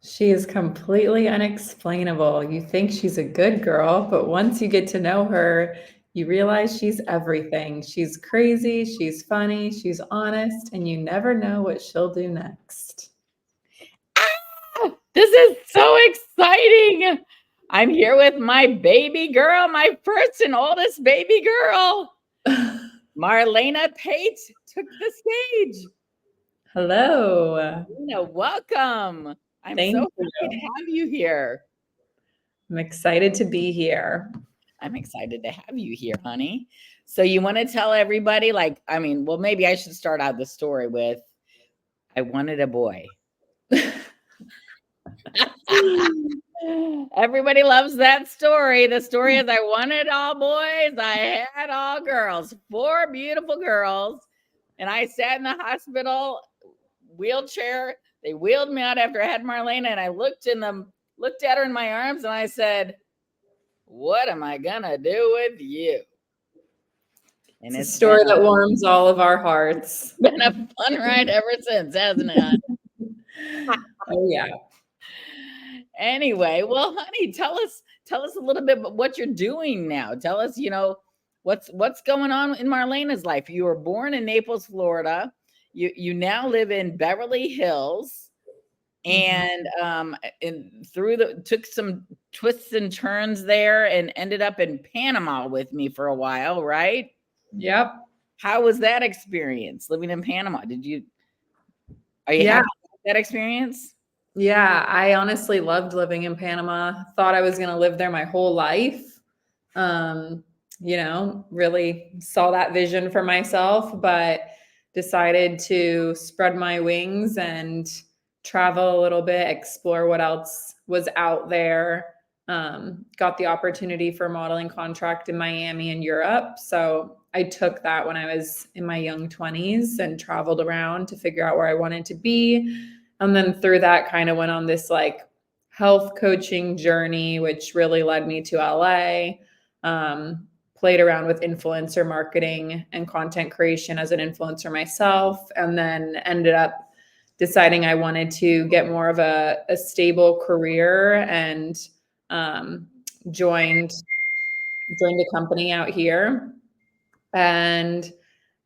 She is completely unexplainable. You think she's a good girl, but once you get to know her, you realize she's everything. She's crazy, she's funny, she's honest, and you never know what she'll do next. Ah, this is so exciting. I'm here with my baby girl, my first and oldest baby girl. Marlaina Pate took the stage. Hello. Welcome. I'm so Thank happy to you. have you here. I'm excited to be here. I'm excited to have you here, honey. So you want to tell everybody, well, maybe I should start out the story with I wanted a boy. Everybody loves that story. The story is I wanted all boys, I had all girls, 4 beautiful girls. And I sat in the hospital wheelchair. They wheeled me out after I had Marlaina, and I looked at her in my arms, and I said, "What am I gonna do with you?" And It's a it's story that warms all of our hearts. been a fun ride ever since, hasn't it? Oh, yeah. Anyway, well, honey, tell us a little bit about what you're doing now. Tell us, what's going on in Marlena's life. You were born in Naples, Florida. You now live in Beverly Hills, and took some twists and turns there and ended up in Panama with me for a while, right? Yep. How was that experience living in Panama? Are you Yeah. happy with that experience? Yeah, I honestly loved living in Panama. Thought I was going to live there my whole life. Really saw that vision for myself, but decided to spread my wings and travel a little bit, explore what else was out there. Got the opportunity for a modeling contract in Miami and Europe. So I took that when I was in my young 20s and traveled around to figure out where I wanted to be. And then through that kind of went on this like health coaching journey, which really led me to LA. Played around with influencer marketing and content creation as an influencer myself, and then ended up deciding I wanted to get more of a stable career and joined a company out here and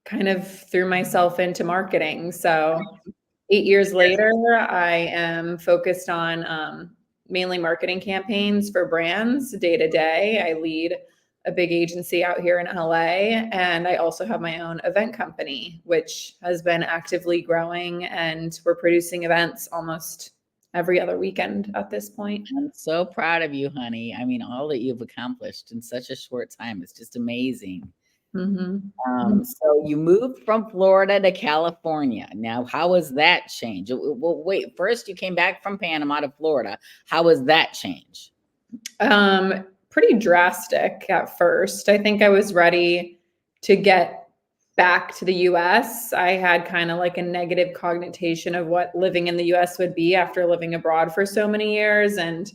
kind of threw myself into marketing. So 8 years later, I am focused on mainly marketing campaigns for brands day to day. I lead a big agency out here in LA, and I also have my own event company, which has been actively growing, and we're producing events almost every other weekend at this point. I'm so proud of you, honey. I mean, all that you've accomplished in such a short time is just amazing. Mm-hmm. So you moved from Florida to California. Now, how was that change? Well, wait, first you came back from Panama to Florida. How was that change? Pretty drastic at first. I think I was ready to get back to the US. I had kind of like a negative connotation of what living in the US would be after living abroad for so many years. And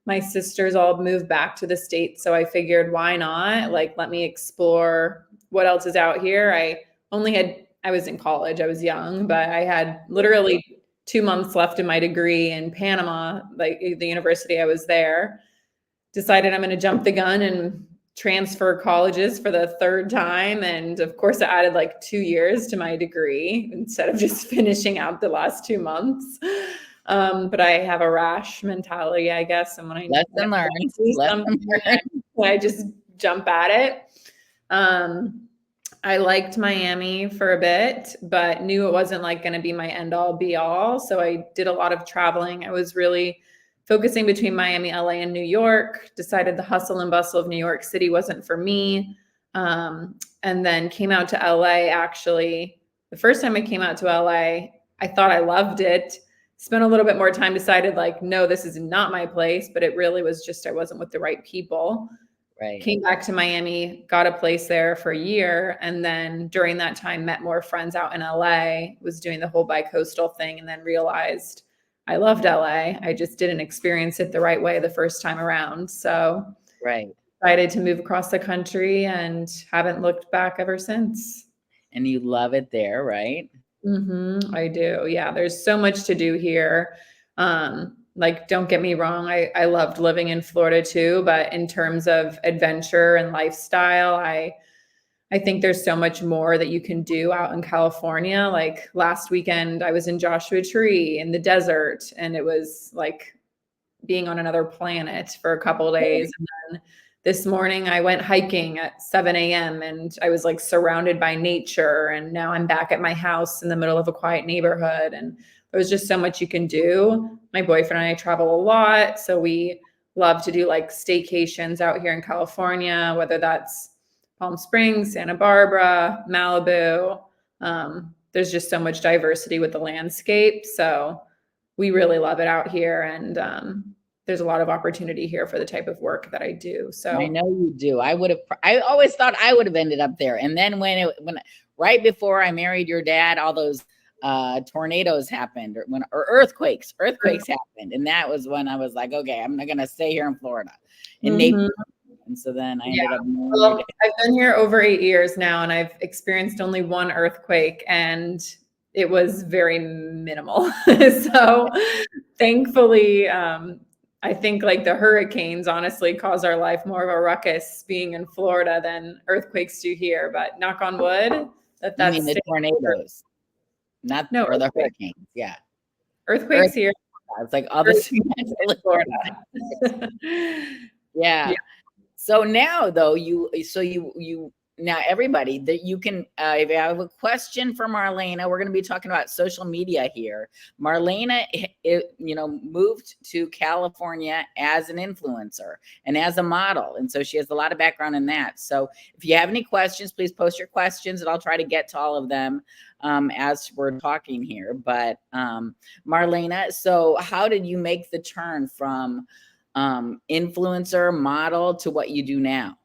my sisters all moved back to the States. So I figured, why not? Like, let me explore what else is out here. I was in college, I was young, but I had literally 2 months left in my degree in Panama, like the university I was there. Decided I'm going to jump the gun and transfer colleges for the third time. And of course, I added like 2 years to my degree instead of just finishing out the last 2 months. But I have a rash mentality, I guess. And when I Lesson learned. I just jump at it. I liked Miami for a bit, but knew it wasn't like going to be my end all be all. So I did a lot of traveling. I was really focusing between Miami, LA, and New York. Decided the hustle and bustle of New York City wasn't for me. And then came out to LA. Actually, the first time I came out to LA, I thought I loved it. Spent a little bit more time, decided like, no, this is not my place, but it really was just, I wasn't with the right people. Right. Came back to Miami, got a place there for a year. And then during that time, met more friends out in LA, was doing the whole bi-coastal thing, and then realized I loved LA. I just didn't experience it the right way the first time around. So decided to move across the country and haven't looked back ever since. And you love it there, right? I do. Yeah. There's so much to do here. Like, don't get me wrong, I loved living in Florida too, but in terms of adventure and lifestyle, I think there's so much more that you can do out in California. Like last weekend, I was in Joshua Tree in the desert, and it was like being on another planet for a couple of days. And then this morning, I went hiking at 7 a.m. and I was like surrounded by nature. And now I'm back at my house in the middle of a quiet neighborhood. And there's just so much you can do. My boyfriend and I travel a lot. So we love to do like staycations out here in California, whether that's Palm Springs, Santa Barbara, Malibu. There's just so much diversity with the landscape. So we really love it out here. And there's a lot of opportunity here for the type of work that I do. So I know you do. I always thought I would have ended up there. And then when right before I married your dad, all those tornadoes happened, or earthquakes happened. And that was when I was like, okay, I'm not going to stay here in Florida in Naples. And so then I ended up. Well, I've been here over 8 years now, and I've experienced only one earthquake, and it was very minimal. So thankfully, I think like the hurricanes honestly cause our life more of a ruckus being in Florida than earthquakes do here. But knock on wood, that's I mean the tornadoes, not no or the hurricanes. Yeah, earthquakes here. It's like all this Florida. Yeah. So now though, you now everybody that you can, if you have a question for Marlaina, we're going to be talking about social media here. Marlaina, moved to California as an influencer and as a model. And so she has a lot of background in that. So if you have any questions, please post your questions and I'll try to get to all of them as we're talking here. But Marlaina, so how did you make the turn from influencer model to what you do now?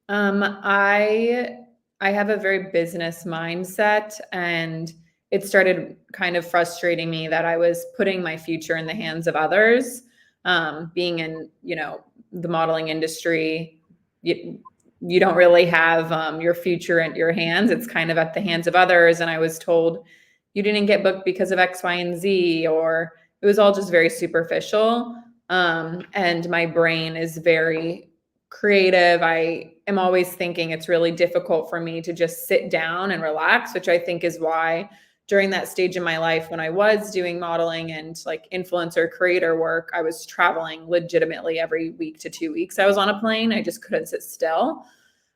I have a very business mindset, and it started kind of frustrating me that I was putting my future in the hands of others. Being in, the modeling industry, you don't really have your future in your hands. It's kind of at the hands of others. And I was told you didn't get booked because of X, Y, and Z, or it was all just very superficial. And my brain is very creative. I am always thinking it's really difficult for me to just sit down and relax, which I think is why during that stage in my life when I was doing modeling and like influencer creator work, I was traveling legitimately every week to 2 weeks. I was on a plane. I just couldn't sit still.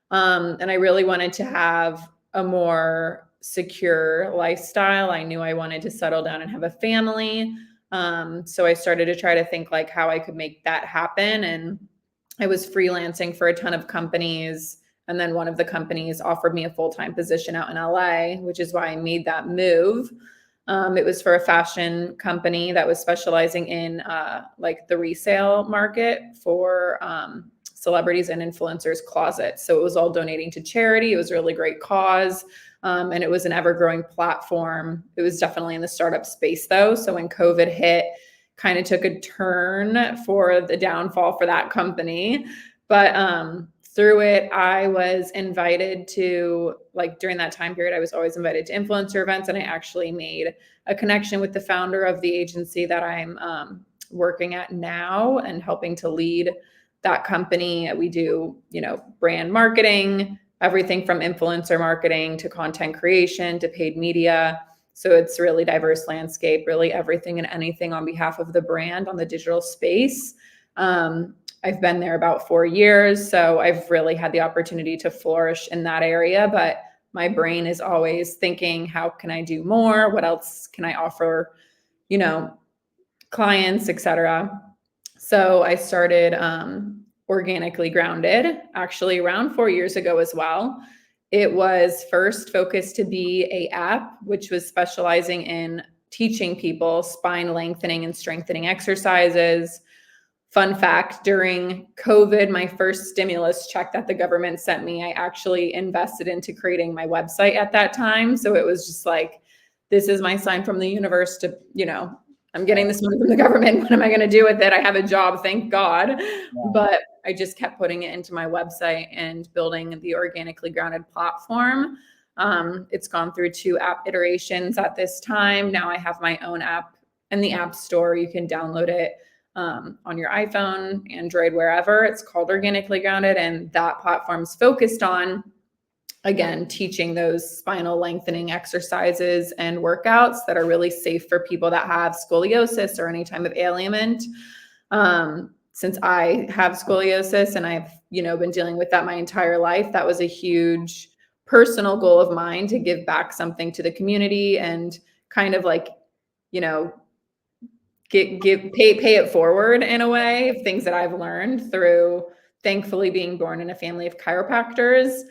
And I really wanted to have a more secure lifestyle. I knew I wanted to settle down and have a family. So I started to try to think like how I could make that happen. And I was freelancing for a ton of companies. And then one of the companies offered me a full-time position out in LA, which is why I made that move. It was for a fashion company that was specializing in like the resale market for celebrities and influencers' closets. So it was all donating to charity. It was a really great cause. And it was an ever-growing platform. It was definitely in the startup space though. So when COVID hit, kind of took a turn for the downfall for that company. But through it, I was invited to, like during that time period, I was always invited to influencer events. And I actually made a connection with the founder of the agency that I'm working at now and helping to lead that company. We do, brand marketing, everything from influencer marketing to content creation to paid media. So it's really diverse landscape, really everything and anything on behalf of the brand on the digital space. I've been there about 4 years, so I've really had the opportunity to flourish in that area, but my brain is always thinking, how can I do more? What else can I offer, clients, et cetera. So I started Organically Grounded, actually around 4 years ago as well. It was first focused to be an app, which was specializing in teaching people spine lengthening and strengthening exercises. Fun fact, during COVID, my first stimulus check that the government sent me, I actually invested into creating my website at that time. So it was just like, this is my sign from the universe to, I'm getting this money from the government. What am I going to do with it? I have a job, thank God. Yeah. But I just kept putting it into my website and building the Organically Grounded platform. It's gone through 2 app iterations at this time. Now I have my own app in the App Store. You can download it on your iPhone, Android, wherever. It's called Organically Grounded, and that platform's focused on, again, teaching those spinal lengthening exercises and workouts that are really safe for people that have scoliosis or any type of ailment. Since I have scoliosis and I've, been dealing with that my entire life, that was a huge personal goal of mine, to give back something to the community and kind of like, pay it forward in a way of things that I've learned through, thankfully, being born in a family of chiropractors.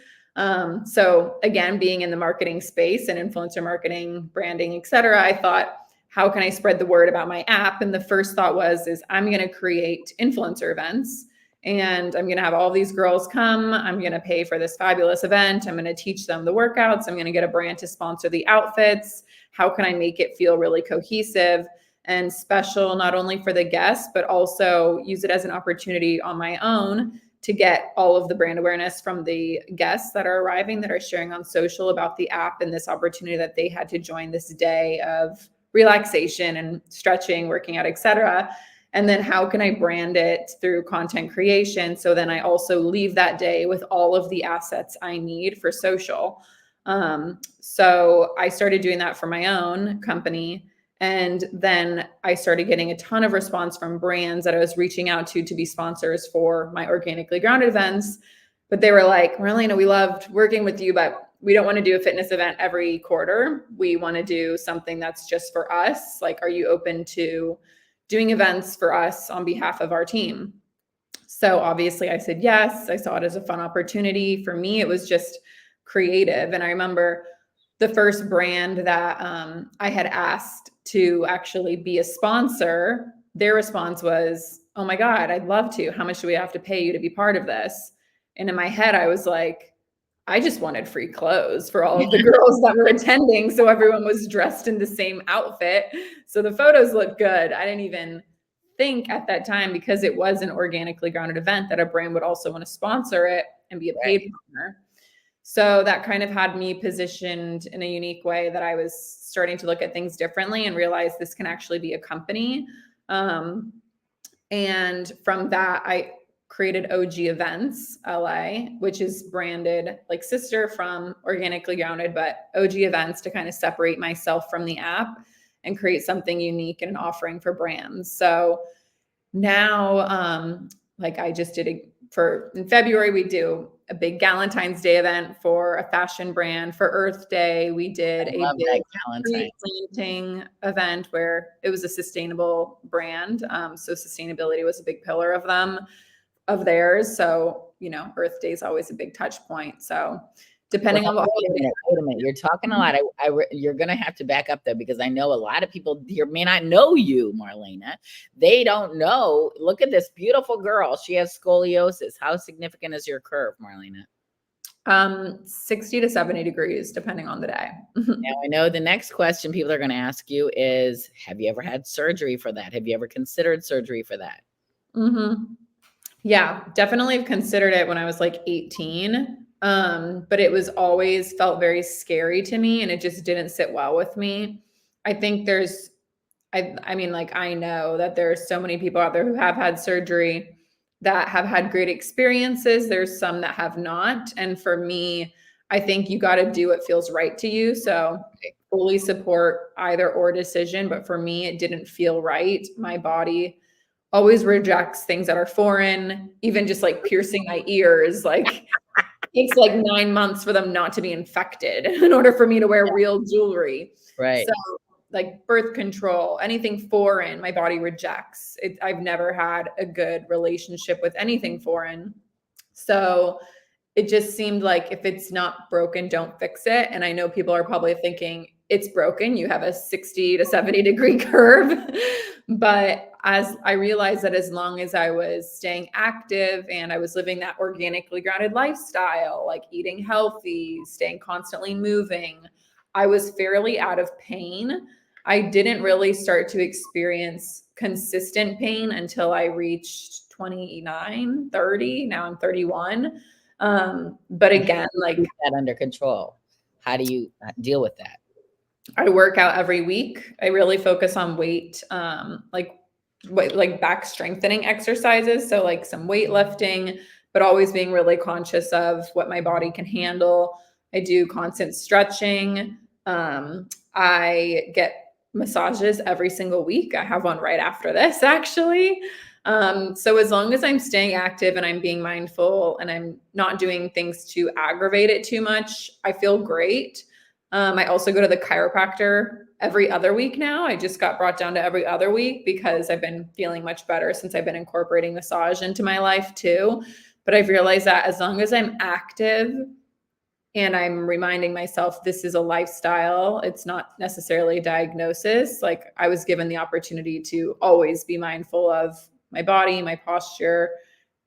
So again, being in the marketing space and influencer marketing, branding, et cetera, I thought, how can I spread the word about my app? And the first thought is I'm going to create influencer events, and I'm going to have all these girls come. I'm going to pay for this fabulous event. I'm going to teach them the workouts. I'm going to get a brand to sponsor the outfits. How can I make it feel really cohesive and special, not only for the guests, but also use it as an opportunity on my own to get all of the brand awareness from the guests that are arriving, that are sharing on social about the app and this opportunity that they had to join this day of relaxation and stretching, working out, etc. And then how can I brand it through content creation? So then I also leave that day with all of the assets I need for social. So I started doing that for my own company. And then I started getting a ton of response from brands that I was reaching out to be sponsors for my Organically Grounded events. But they were like, Marlaina, we loved working with you, but we don't want to do a fitness event every quarter. We want to do something that's just for us. Like, are you open to doing events for us on behalf of our team? So obviously I said yes. I saw it as a fun opportunity. For me, it was just creative. And I remember the first brand that I had asked to actually be a sponsor, their response was, oh my God, I'd love to. How much do we have to pay you to be part of this? And in my head, I was like, I just wanted free clothes for all of the girls that were attending. So everyone was dressed in the same outfit. So the photos looked good. I didn't even think at that time, because it was an organically grounded event, that a brand would also want to sponsor it and be a paid partner. So that kind of had me positioned in a unique way, that I was starting to look at things differently and realize this can actually be a company. And from that, I created OG Events LA, which is branded like sister from Organically Grounded, but OG Events, to kind of separate myself from the app and create something unique and an offering for brands. So now, like I just did in February, we do a big Galentine's Day event for a fashion brand. For Earth Day, we did a big tree planting event where it was a sustainable brand. So sustainability was a big pillar of theirs. So, Earth Day is always a big touch point. So depending on what. Wait a minute. You're talking a lot. You're going to have to back up though, because I know a lot of people here may not know you, Marlaina. They don't know. Look at this beautiful girl. She has scoliosis. How significant is your curve, Marlaina? 60 to 70 degrees, depending on the day. Now, I know the next question people are going to ask you is, have you ever had surgery for that? Have you ever considered surgery for that? Mm-hmm. Yeah, definitely have considered it when I was like 18. But it was always felt very scary to me, and it just didn't sit well with me. I think I mean, like, I know that there's so many people out there who have had surgery that have had great experiences. There's some that have not. And for me, I think you got to do what feels right to you. So I fully support either or decision. But for me, it didn't feel right. My body always rejects things that are foreign, even just like piercing my ears. Like, it takes like 9 months for them not to be infected in order for me to wear real jewelry. Right. So like birth control, anything foreign, my body rejects it. I've never had a good relationship with anything foreign. So it just seemed like, if it's not broken, don't fix it. And I know people are probably thinking, it's broken, you have a 60 to 70 degree curve. But as I realized that as long as I was staying active and I was living that organically grounded lifestyle, like eating healthy, staying constantly moving, I was fairly out of pain. I didn't really start to experience consistent pain until I reached 29, 30. Now I'm 31. But again, like, keep that under control. How do you deal with that? I work out every week. I really focus on weight, like back strengthening exercises. So like some weightlifting, but always being really conscious of what my body can handle. I do constant stretching. I get massages every single week. I have one right after this, actually. So as long as I'm staying active and I'm being mindful and I'm not doing things to aggravate it too much, I feel great. I also go to the chiropractor every other week now. I just got brought down to every other week because I've been feeling much better since I've been incorporating massage into my life too. But I've realized that as long as I'm active and I'm reminding myself this is a lifestyle, it's not necessarily a diagnosis. Like I was given the opportunity to always be mindful of my body, my posture,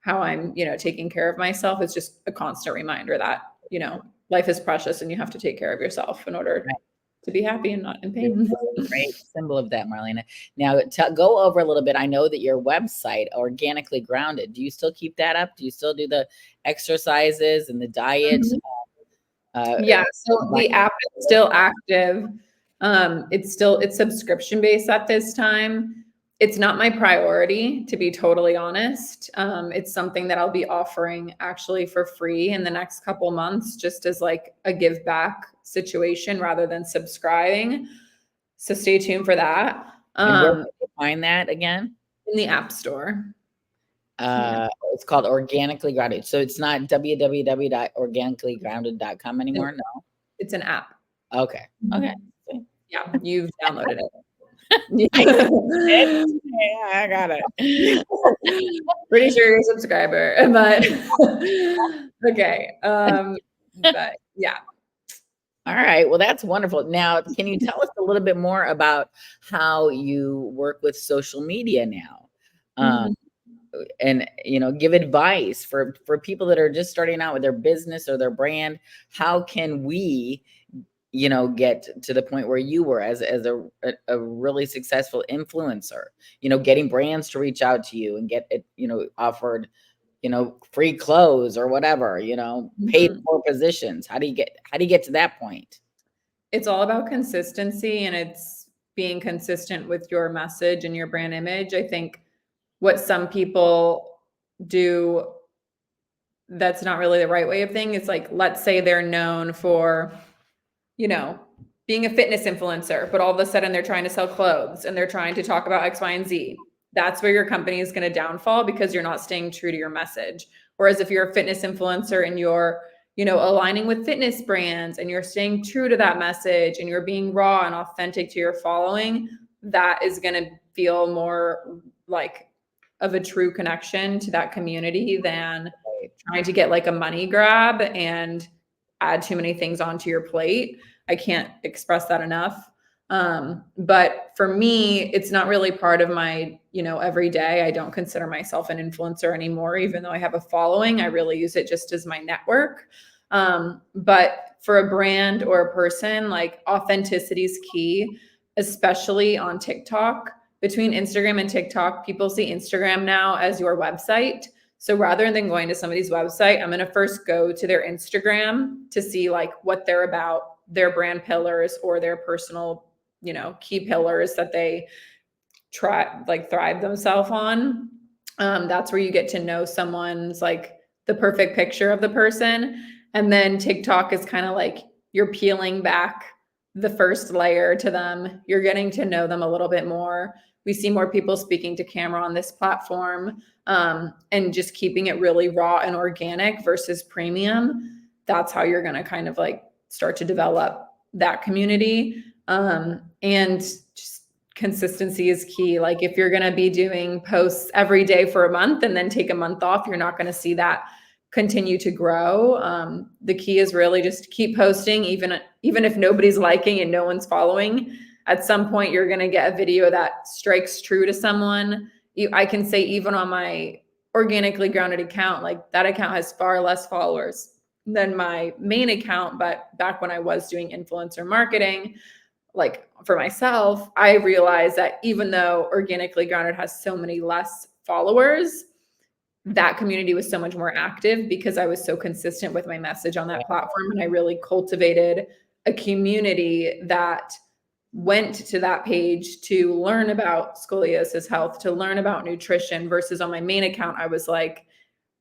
how I'm, taking care of myself. It's just a constant reminder that, life is precious and you have to take care of yourself in order to be happy and not in pain. Great symbol of that, Marlaina. Now, go over a little bit. I know that your website, Organically Grounded, do you still keep that up? Do you still do the exercises and the diet? Yeah, so the app is still active. It's subscription based at this time. It's not my priority, to be totally honest. It's something that I'll be offering actually for free in the next couple months, just as like a give back situation rather than subscribing. So stay tuned for that. And where can you find that again? In the App Store. It's called Organically Grounded. So it's not www.organicallygrounded.com anymore. No, it's an app. Okay. Yeah, you've downloaded it. Yeah, I got it. Pretty sure you're a subscriber, but okay. But yeah. All right. Well, that's wonderful. Now, can you tell us a little bit more about how you work with social media now? And give advice for people that are just starting out with their business or their brand. How can we get to the point where you were as a really successful influencer, getting brands to reach out to you and get it, offered, free clothes or whatever, paid for positions. How do you get to that point? It's all about consistency, and it's being consistent with your message and your brand image. I think what some people do that's not really the right way of thing is like, let's say they're known for, being a fitness influencer, but all of a sudden they're trying to sell clothes and they're trying to talk about X, Y, and Z. That's where your company is going to downfall because you're not staying true to your message. Whereas if you're a fitness influencer and you're, aligning with fitness brands and you're staying true to that message and you're being raw and authentic to your following, that is going to feel more like of a true connection to that community than trying to get like a money grab and add too many things onto your plate. I can't express that enough. But for me, it's not really part of my, every day. I don't consider myself an influencer anymore, even though I have a following. I really use it just as my network. But for a brand or a person, like authenticity is key, especially on TikTok. Between Instagram and TikTok, people see Instagram now as your website. So rather than going to somebody's website, I'm going to first go to their Instagram to see like what they're about, their brand pillars or their personal, key pillars that they thrive themselves on. That's where you get to know someone's like the perfect picture of the person. And then TikTok is kind of like you're peeling back the first layer to them. You're getting to know them a little bit more. We see more people speaking to camera on this platform, and just keeping it really raw and organic versus premium. That's how you're going to kind of like start to develop that community. And just consistency is key. Like if you're going to be doing posts every day for a month and then take a month off, you're not going to see that continue to grow. The key is really just keep posting, even if nobody's liking and no one's following. At some point, you're going to get a video that strikes true to someone. I can say even on my Organically Grounded account, like that account has far less followers than my main account. But back when I was doing influencer marketing, like for myself, I realized that even though Organically Grounded has so many less followers, that community was so much more active because I was so consistent with my message on that platform. And I really cultivated a community that went to that page to learn about scoliosis health, to learn about nutrition, versus on my main account, I was like,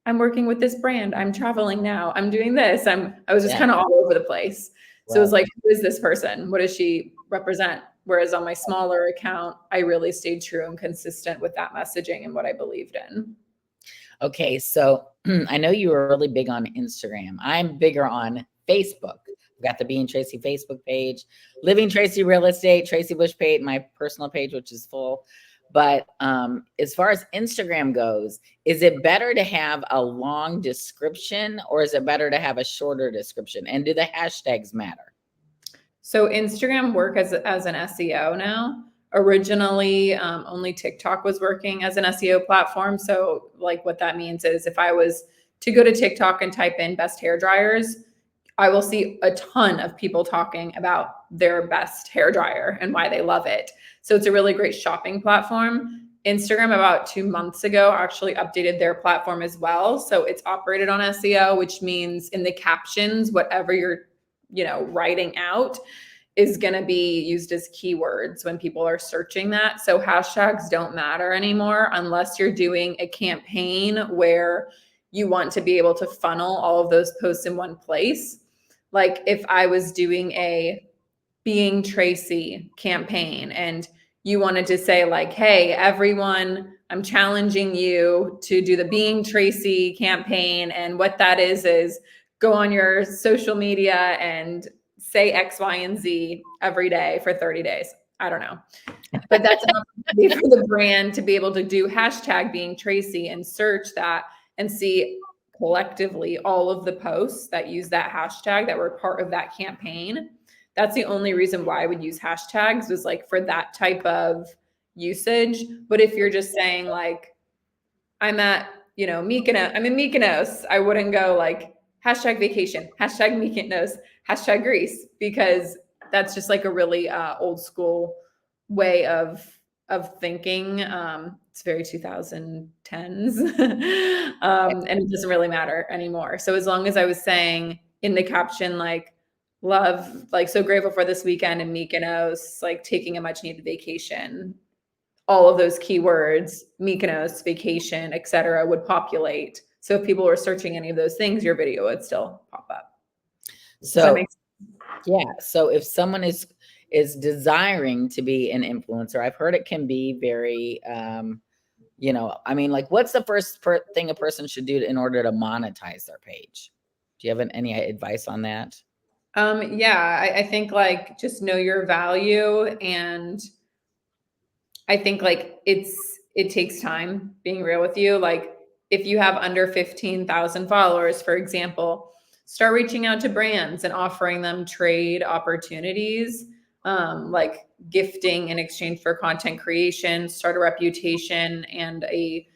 I'm working with this brand. I'm traveling now. I'm doing this. I was just kind of all over the place. So it was like, who is this person? What does she represent? Whereas on my smaller account, I really stayed true and consistent with that messaging and what I believed in. Okay, so I know you were really big on Instagram. I'm bigger on Facebook. I've got the Being Tracy Facebook page, LivingTracy Real Estate, Tracy Busch Pate, my personal page, which is full. But as far as Instagram goes, is it better to have a long description or is it better to have a shorter description? And do the hashtags matter? So Instagram work as an SEO now. Originally, only TikTok was working as an SEO platform. So like what that means is if I was to go to TikTok and type in best hair dryers, I will see a ton of people talking about their best hair dryer and why they love it. So it's a really great shopping platform. Instagram about 2 months ago actually updated their platform as well. So it's operated on SEO, which means in the captions, whatever you're, writing out is going to be used as keywords when people are searching that. So hashtags don't matter anymore unless you're doing a campaign where you want to be able to funnel all of those posts in one place. Like if I was doing a Being Tracy campaign and you wanted to say like, hey, everyone, I'm challenging you to do the Being Tracy campaign. And what that is go on your social media and say X, Y, and Z every day for 30 days. I don't know. But that's an opportunity for the brand to be able to do hashtag Being Tracy and search that and see collectively all of the posts that use that hashtag that were part of that campaign. That's the only reason why I would use hashtags, was like for that type of usage. But if you're just saying like, I'm at, Mykonos, I'm in Mykonos, I wouldn't go like hashtag vacation, hashtag Mykonos, hashtag Greece, because that's just like a really old school way of thinking. It's very 2010s and it doesn't really matter anymore. So as long as I was saying in the caption, like, love, like, so grateful for this weekend in Mykonos, like taking a much needed vacation, all of those keywords, Mykonos, vacation, etc., would populate. So if people were searching any of those things, your video would still pop up. So yeah. So if someone is desiring to be an influencer, I've heard it can be very, like what's the first thing a person should do in order to monetize their page? Do you have any advice on that? Yeah, I think like just know your value, and I think like it takes time, being real with you. Like if you have under 15,000 followers, for example, start reaching out to brands and offering them trade opportunities, like gifting in exchange for content creation, start a reputation and a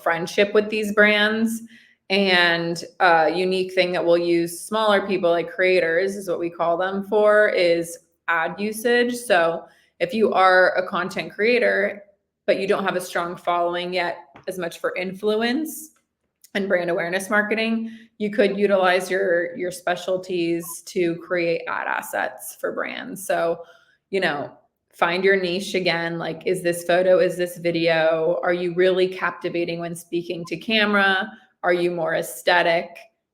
friendship with these brands. And a unique thing that we'll use smaller people, like creators is what we call them for, is ad usage. So if you are a content creator, but you don't have a strong following yet as much for influence and brand awareness marketing, you could utilize your specialties to create ad assets for brands. So, find your niche again. Like, is this photo? Is this video? Are you really captivating when speaking to camera? Are you more aesthetic?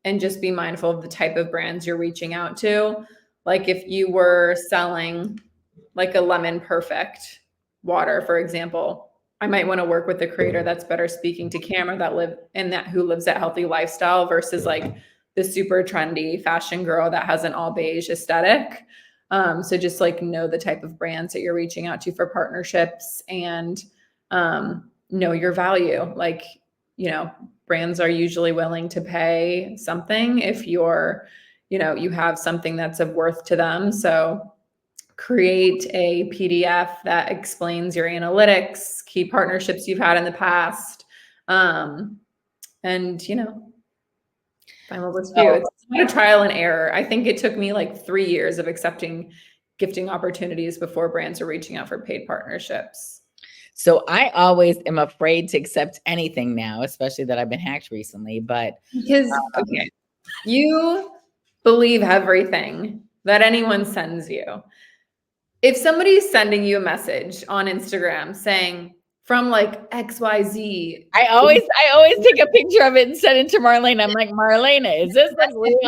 And just be mindful of the type of brands you're reaching out to. Like if you were selling like a lemon perfect water, for example, I might want to work with a creator that's better speaking to camera, who lives that healthy lifestyle, versus like the super trendy fashion girl that has an all beige aesthetic. So just like know the type of brands that you're reaching out to for partnerships, and know your value. Like, brands are usually willing to pay something if you're, you have something that's of worth to them. So create a PDF that explains your analytics, key partnerships you've had in the past, and find what works for you. It's not a trial and error. I think it took me like 3 years of accepting gifting opportunities before brands are reaching out for paid partnerships. So I always am afraid to accept anything now, especially that I've been hacked recently. But because you believe everything that anyone sends you. If somebody's sending you a message on Instagram saying from like XYZ, I always take a picture of it and send it to Marlaina. I'm like, Marlaina, is this like real?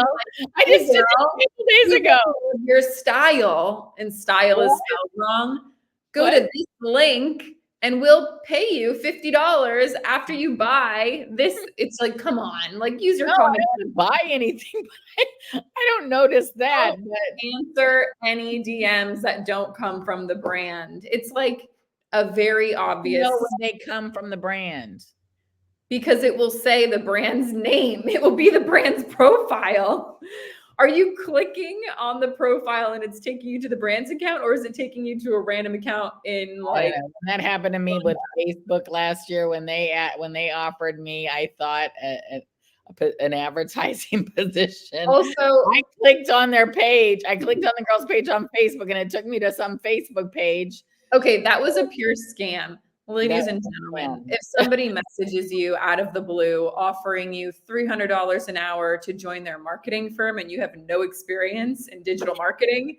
I just did it a couple days ago. Your style, and style is spelled wrong. Go to this link and we'll pay you $50 after you buy this. It's like, come on, like use your common I don't buy anything, but I don't notice that. But answer any DMs that don't come from the brand. It's like a very obvious. When they come from the brand. Because it will say the brand's name. It will be the brand's profile. Are you clicking on the profile and it's taking you to the brand's account, or is it taking you to a random account in like? That happened to me with Facebook last year when they offered me, I thought, an advertising position. Also, I clicked on their page. I clicked on the girl's page on Facebook, and it took me to some Facebook page. Okay, that was a pure scam. Ladies and gentlemen, if somebody messages you out of the blue offering you $300 an hour to join their marketing firm and you have no experience in digital marketing,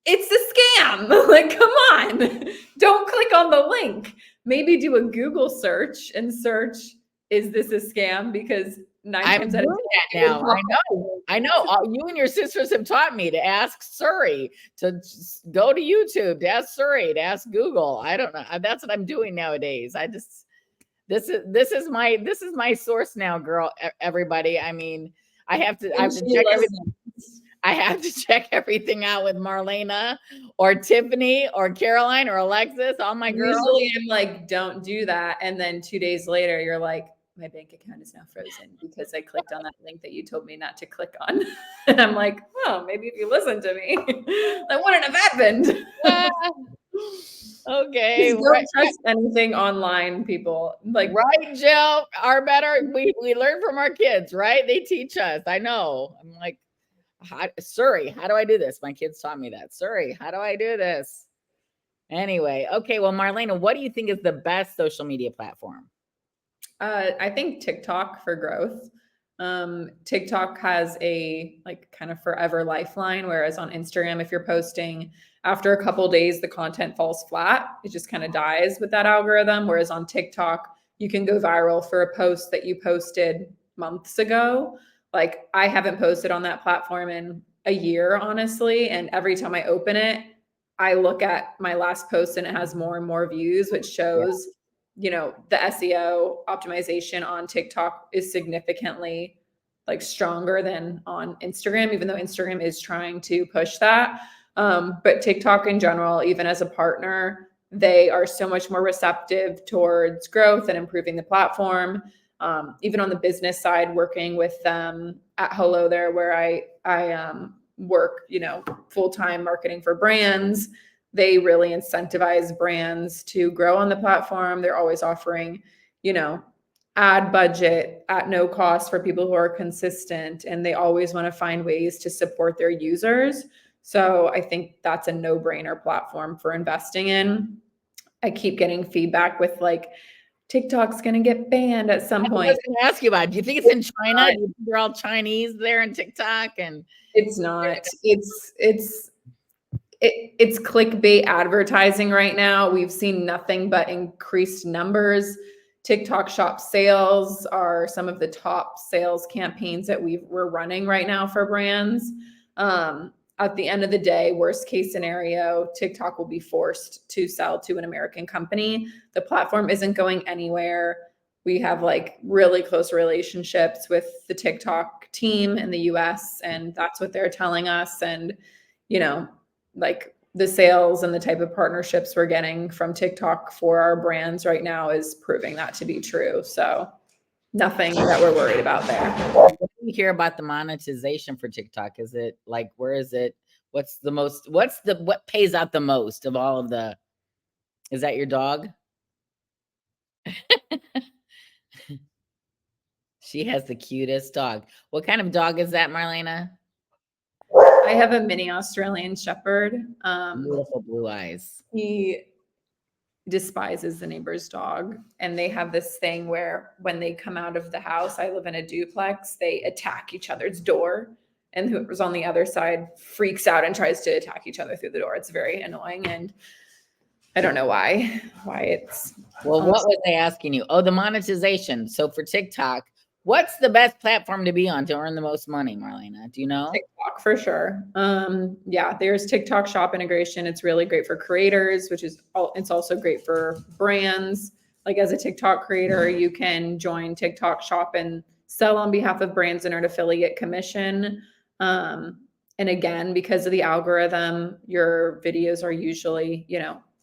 it's a scam. Like, come on. Don't click on the link. Maybe do a Google search and search, is this a scam? Because 9 times out of 10 now. I know. You and your sisters have taught me to ask Siri, to go to YouTube, to ask Siri, to ask Google. I don't know. That's what I'm doing nowadays. This is my source now, girl. Everybody. I mean, I have to check everything. I have to check everything out with Marlaina or Tiffany or Caroline or Alexis, all my girls. Usually I'm like, don't do that. And then 2 days later, you're like, my bank account is now frozen because I clicked on that link that you told me not to click on. And I'm like, well, maybe if you listen to me, that wouldn't have happened. Okay. Don't trust anything online, people. Like, right, Jill, we learn from our kids, right? They teach us. I know. I'm like, Siri, how do I do this? My kids taught me that. Siri, how do I do this? Anyway, okay. Well, Marlaina, what do you think is the best social media platform? I think TikTok for growth. TikTok has a like kind of forever lifeline, whereas on Instagram, if you're posting after a couple days, the content falls flat. It just kind of dies with that algorithm. Whereas on TikTok, you can go viral for a post that you posted months ago. Like, I haven't posted on that platform in a year, honestly. And every time I open it, I look at my last post and it has more and more views, which shows, the SEO optimization on TikTok is significantly like stronger than on Instagram, even though Instagram is trying to push that. But TikTok in general, even as a partner, they are so much more receptive towards growth and improving the platform. Even on the business side, working with them at Hello There, where I work, full-time marketing for brands. They really incentivize brands to grow on the platform. They're always offering, ad budget at no cost for people who are consistent, and they always want to find ways to support their users. So I think that's a no-brainer platform for investing in. I keep getting feedback with like, TikTok's going to get banned at some point. I was going to ask you about it. Do you think it's in China? Do you think they're all Chinese there in TikTok? And it's not. It's clickbait advertising right now. We've seen nothing but increased numbers. TikTok shop sales are some of the top sales campaigns that we're running right now for brands. At the end of the day, worst case scenario, TikTok will be forced to sell to an American company. The platform isn't going anywhere. We have like really close relationships with the TikTok team in the US, and that's what they're telling us. And, like the sales and the type of partnerships we're getting from TikTok for our brands right now is proving that to be true. So nothing that we're worried about there. What do you hear about the monetization for TikTok? Is it like, where is it? What pays out the most of all of the, is that your dog? She has the cutest dog. What kind of dog is that, Marlaina? I have a mini Australian Shepherd. Beautiful blue eyes. He despises the neighbor's dog. And they have this thing where when they come out of the house, I live in a duplex, they attack each other's door and whoever's on the other side freaks out and tries to attack each other through the door. It's very annoying, and I don't know why it's. Well, what was I asking you? Oh, the monetization. So for TikTok, what's the best platform to be on to earn the most money, Marlaina? Do you know? TikTok for sure. Yeah, there's TikTok shop integration. It's really great for creators, it's also great for brands. Like as a TikTok creator, you can join TikTok shop and sell on behalf of brands and earn affiliate commission. And again, because of the algorithm, your videos are usually,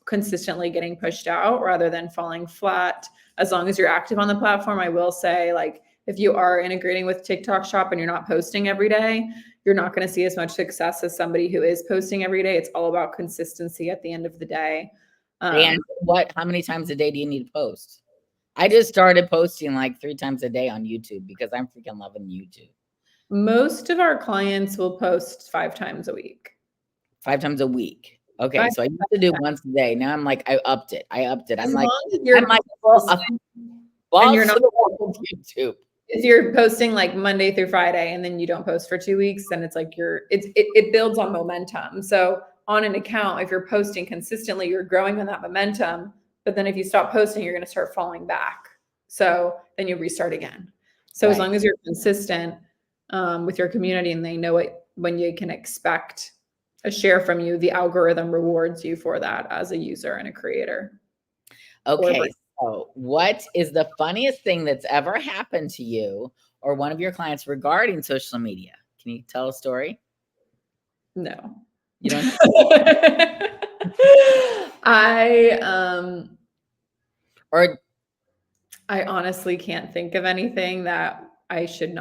consistently getting pushed out rather than falling flat. As long as you're active on the platform, I will say, like, if you are integrating with TikTok shop and you're not posting every day, you're not going to see as much success as somebody who is posting every day. It's all about consistency at the end of the day. And how many times a day do you need to post? I just started posting like 3 times a day on YouTube because I'm freaking loving YouTube. Most of our clients will post 5 times a week. 5 times a week. Okay, so I used to do once a day. Now I'm like, I upped it. I'm like, and you're not on YouTube. If you're posting like Monday through Friday and then you don't post for 2 weeks, then it's like it builds on momentum. So on an account, if you're posting consistently, you're growing on that momentum. But then if you stop posting, you're going to start falling back. So then you restart again. So as long as you're consistent with your community and they know when you can expect a share from you, the algorithm rewards you for that as a user and a creator. Okay. So what is the funniest thing that's ever happened to you or one of your clients regarding social media? Can you tell a story? No. You don't? I honestly can't think of anything that I should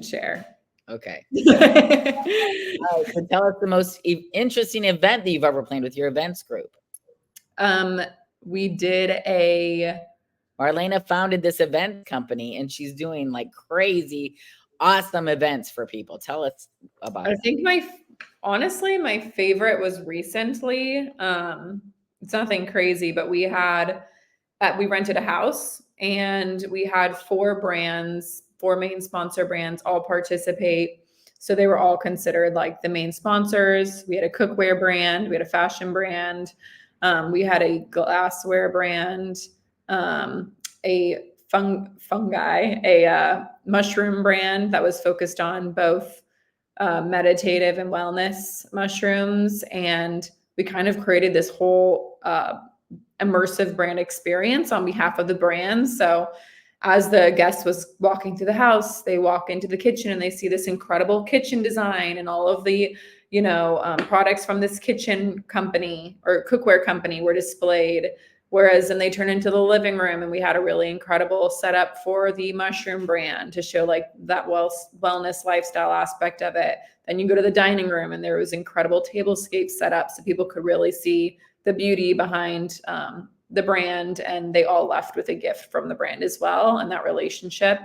share. Okay. All right, so tell us the most interesting event that you've ever planned with your events group. We did Marlaina founded this event company and she's doing like crazy, awesome events for people. Tell us about it. I think honestly, my favorite was recently. It's nothing crazy, but we rented a house and we had 4 main sponsor brands all participate. So they were all considered like the main sponsors. We had a cookware brand, we had a fashion brand, we had a glassware brand, a fungi, a mushroom brand that was focused on both meditative and wellness mushrooms. And we kind of created this whole immersive brand experience on behalf of the brands. So as the guest was walking through the house, they walk into the kitchen and they see this incredible kitchen design and all of the, products from this kitchen company or cookware company were displayed. Whereas then they turn into the living room and we had a really incredible setup for the mushroom brand to show like that wellness lifestyle aspect of it. Then you go to the dining room and there was incredible tablescape set up so people could really see the beauty behind the brand, and they all left with a gift from the brand as well. And that relationship,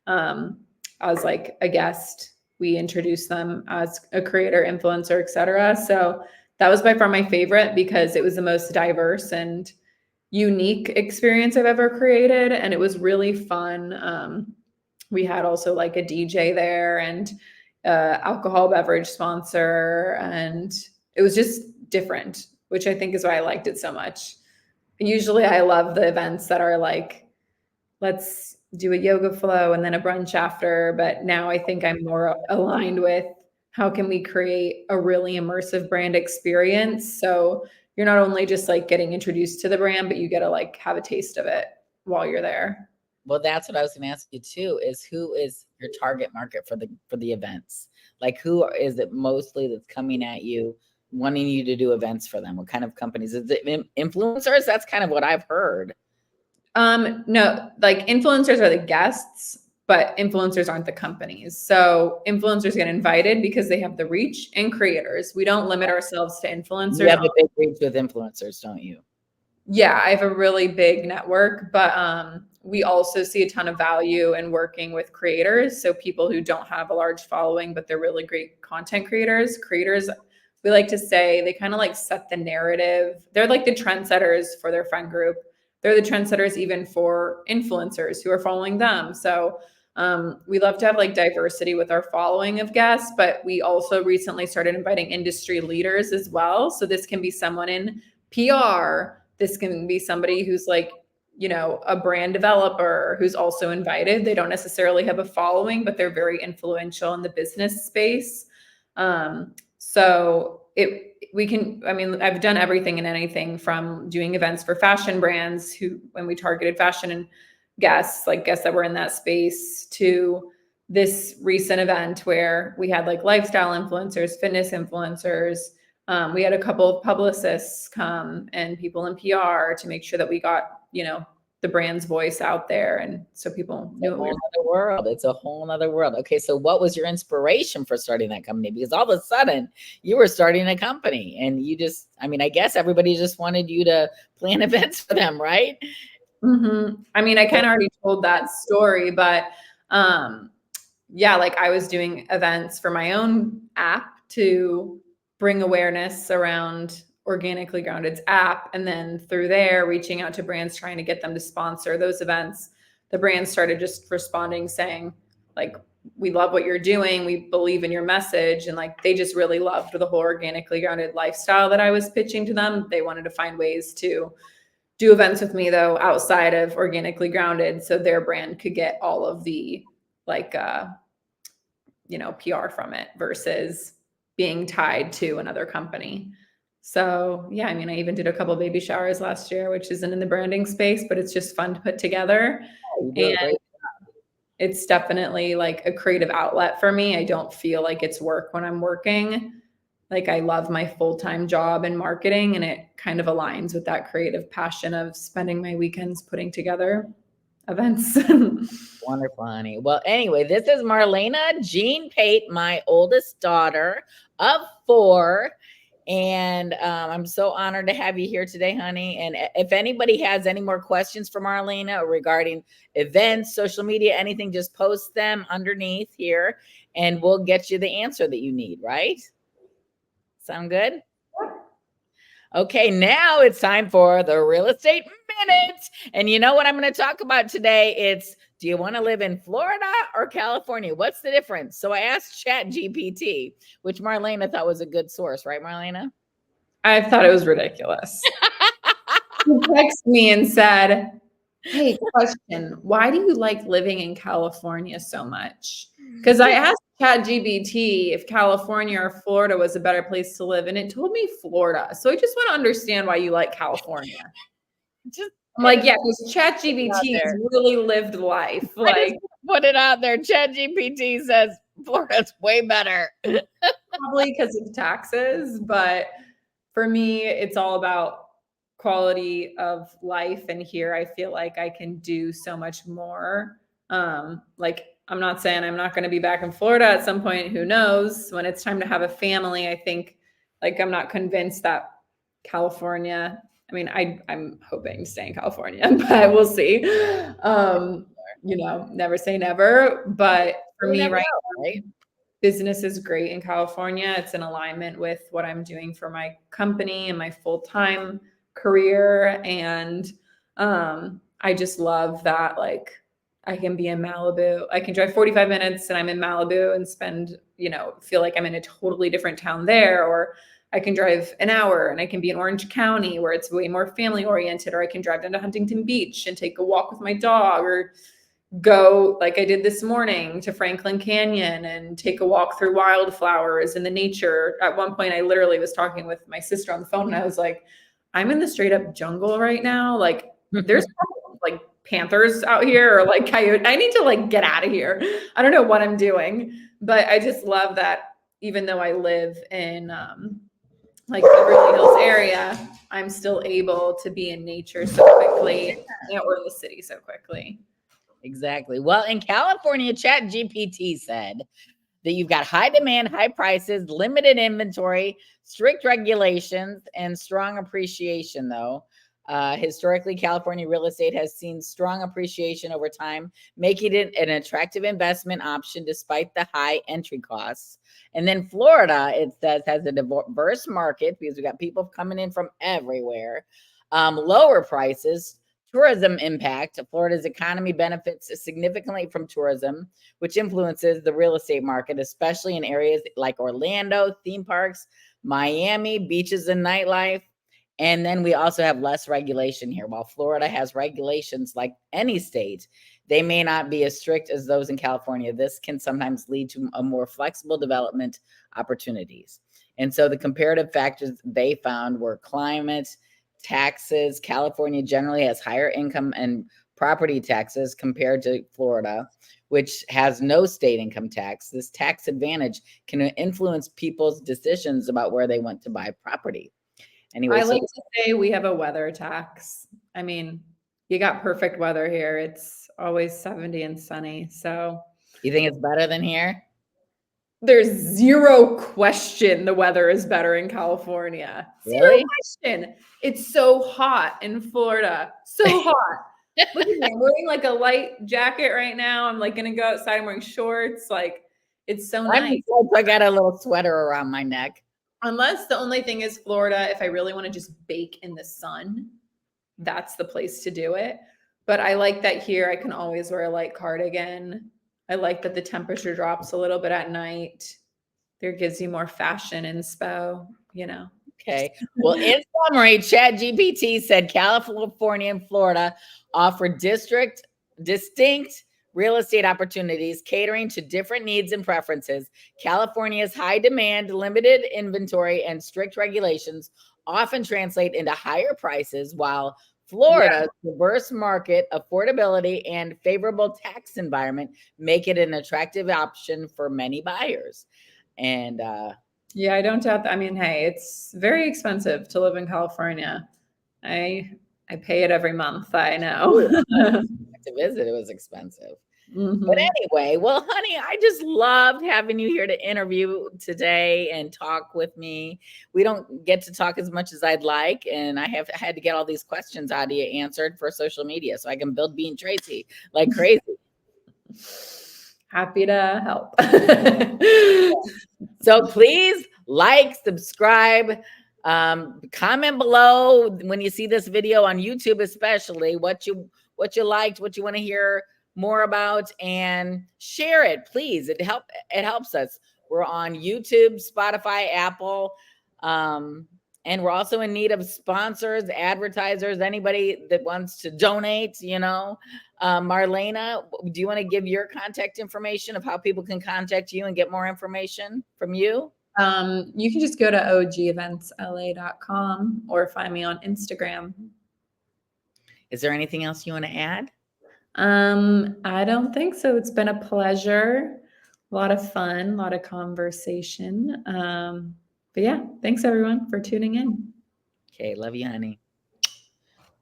as like a guest, we introduced them as a creator, influencer, etc. So that was by far my favorite because it was the most diverse and unique experience I've ever created. And it was really fun. We had also like a DJ there and alcohol beverage sponsor, and it was just different, which I think is why I liked it so much. Usually I love the events that are like, let's do a yoga flow and then a brunch after. But now I think I'm more aligned with how can we create a really immersive brand experience. So you're not only just like getting introduced to the brand, but you get to like have a taste of it while you're there. Well, that's what I was going to ask you too, is who is your target market for the events? Like who is it mostly that's coming at you, wanting you to do events for them? What kind of companies? Is it influencers? That's kind of what I've heard. No, like influencers are the guests, but influencers aren't the companies. So influencers get invited because they have the reach, and creators. We don't limit ourselves to influencers. You have a big reach with influencers, don't you? Yeah, I have a really big network, but we also see a ton of value in working with creators. So people who don't have a large following, but they're really great content creators. Creators, we like to say, they kind of like set the narrative. They're like the trendsetters for their friend group. They're the trendsetters even for influencers who are following them. So We love to have like diversity with our following of guests, but we also recently started inviting industry leaders as well. So this can be someone in PR. This can be somebody who's like, you know, a brand developer who's also invited. They don't necessarily have a following, but they're very influential in the business space. So we can, I mean, I've done everything and anything from doing events for fashion brands who, when we targeted fashion and guests, like guests that were in that space, to this recent event where we had like lifestyle influencers, fitness influencers. We had a couple of publicists come and people in PR to make sure that we got, you know, the brand's voice out there. And so people knew it. It's a whole other world. Okay. So what was your inspiration for starting that company? Because all of a sudden you were starting a company and you just, I mean, I guess everybody just wanted you to plan events for them, right? Mm-hmm. I mean, I kind of already told that story, but yeah, like I was doing events for my own app to bring awareness around Organically Grounded's app. And then through there, reaching out to brands, trying to get them to sponsor those events. The brands started just responding, saying, like, we love what you're doing. We believe in your message. And like, they just really loved the whole organically grounded lifestyle that I was pitching to them. They wanted to find ways to do events with me though, outside of Organically Grounded. So their brand could get all of the like, you know, PR from it versus being tied to another company. So yeah, I mean, I even did a couple of baby showers last year, which isn't in the branding space, but it's just fun to put together. And it's definitely like a creative outlet for me. I don't feel like it's work when I'm working. Like I love my full-time job in marketing, and it kind of aligns with that creative passion of spending my weekends putting together events. Wonderful, honey. Well, anyway, this is Marlaina Jean Pate, my oldest daughter of 4. And I'm so honored to have you here today, honey. And if anybody has any more questions for Marlaina regarding events, social media, anything, just post them underneath here and we'll get you the answer that you need, right? Sound good? Okay, now it's time for the real estate minute. And you know what I'm going to talk about today? It's, do you want to live in Florida or California? What's the difference? So I asked ChatGPT, which Marlaina thought was a good source, right, Marlaina? I thought it was ridiculous. He texted me and said, hey, question, why do you like living in California so much? Because I asked ChatGPT if California or Florida was a better place to live, and it told me Florida. So I just want to understand why you like California. I'm like, yeah, because ChatGPT has really lived life. Like, put it out there. ChatGPT says Florida's way better. Probably because of taxes, but for me, it's all about quality of life. And here I feel like I can do so much more. Like I'm not saying I'm not going to be back in Florida at some point, who knows, when it's time to have a family. I think like I'm not convinced that California, I mean, I'm hoping to stay in California, but we'll see. You know, never say never, but for me right now, business is great in California. It's in alignment with what I'm doing for my company and my full-time career. And I just love that, like, I can be in Malibu. I can drive 45 minutes and I'm in Malibu and spend, you know, feel like I'm in a totally different town there. Or I can drive an hour and I can be in Orange County where it's way more family oriented. Or I can drive down to Huntington Beach and take a walk with my dog, or go like I did this morning to Franklin Canyon and take a walk through wildflowers in the nature. At one point, I literally was talking with my sister on the phone and I was like, I'm in the straight up jungle right now. Like there's like panthers out here or like coyote. I need to like get out of here. I don't know what I'm doing, but I just love that even though I live in like Beverly Hills area, I'm still able to be in nature so quickly, or in the city so quickly. Exactly. Well, in California, ChatGPT said that you've got high demand, high prices, limited inventory, strict regulations, and strong appreciation, though. Historically, California real estate has seen strong appreciation over time, making it an attractive investment option despite the high entry costs. And then Florida, it says, has a diverse market because we got people coming in from everywhere, lower prices, Tourism impact. Florida's economy benefits significantly from tourism, which influences the real estate market, especially in areas like Orlando, theme parks, Miami, beaches and nightlife. And then we also have less regulation here. While Florida has regulations like any state, they may not be as strict as those in California. This can sometimes lead to a more flexible development opportunities. And so the comparative factors they found were climate, taxes. California generally has higher income and property taxes compared to Florida, which has no state income tax. This tax advantage can influence people's decisions about where they want to buy property. Anyway, I like to say we have a weather tax. I mean, you got perfect weather here. It's always 70 and sunny. So you think it's better than here? There's zero question the weather is better in California. Really? Zero question. It's so hot in Florida. So hot. Look at me. I'm wearing like a light jacket right now. I'm like going to go outside. I'm wearing shorts. Like, it's so nice. I got a little sweater around my neck. Unless the only thing is Florida, if I really want to just bake in the sun, that's the place to do it. But I like that here I can always wear a light cardigan. I like that the temperature drops a little bit at night. There gives you more fashion inspo, you know. Okay. Well, in summary, ChatGPT said California and Florida offer distinct real estate opportunities catering to different needs and preferences. California's high demand, limited inventory, and strict regulations often translate into higher prices, while Florida's diverse market, affordability, and favorable tax environment make it an attractive option for many buyers. And yeah, I don't doubt that. I mean, hey, it's very expensive to live in California. I pay it every month. I know. To visit, it was expensive. Mm-hmm. But anyway, well, honey, I just loved having you here to interview today and talk with me. We don't get to talk as much as I'd like, and I have had to get all these questions out of you answered for social media so I can build Being Tracy like crazy. Happy to help. So please like, subscribe, comment below when you see this video on YouTube, especially what you liked, what you want to hear more about, and share it, please. It helps us. We're on YouTube, Spotify, Apple, and we're also in need of sponsors, advertisers, anybody that wants to donate, you know. Marlaina, do you want to give your contact information of how people can contact you and get more information from you? You can just go to ogeventsla.com or find me on Instagram. Is there anything else you want to add? I don't think so. It's been a pleasure. A lot of fun, a lot of conversation. But yeah, thanks everyone for tuning in. Okay, love you, honey.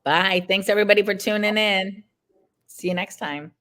Bye. Thanks everybody for tuning in. See you next time.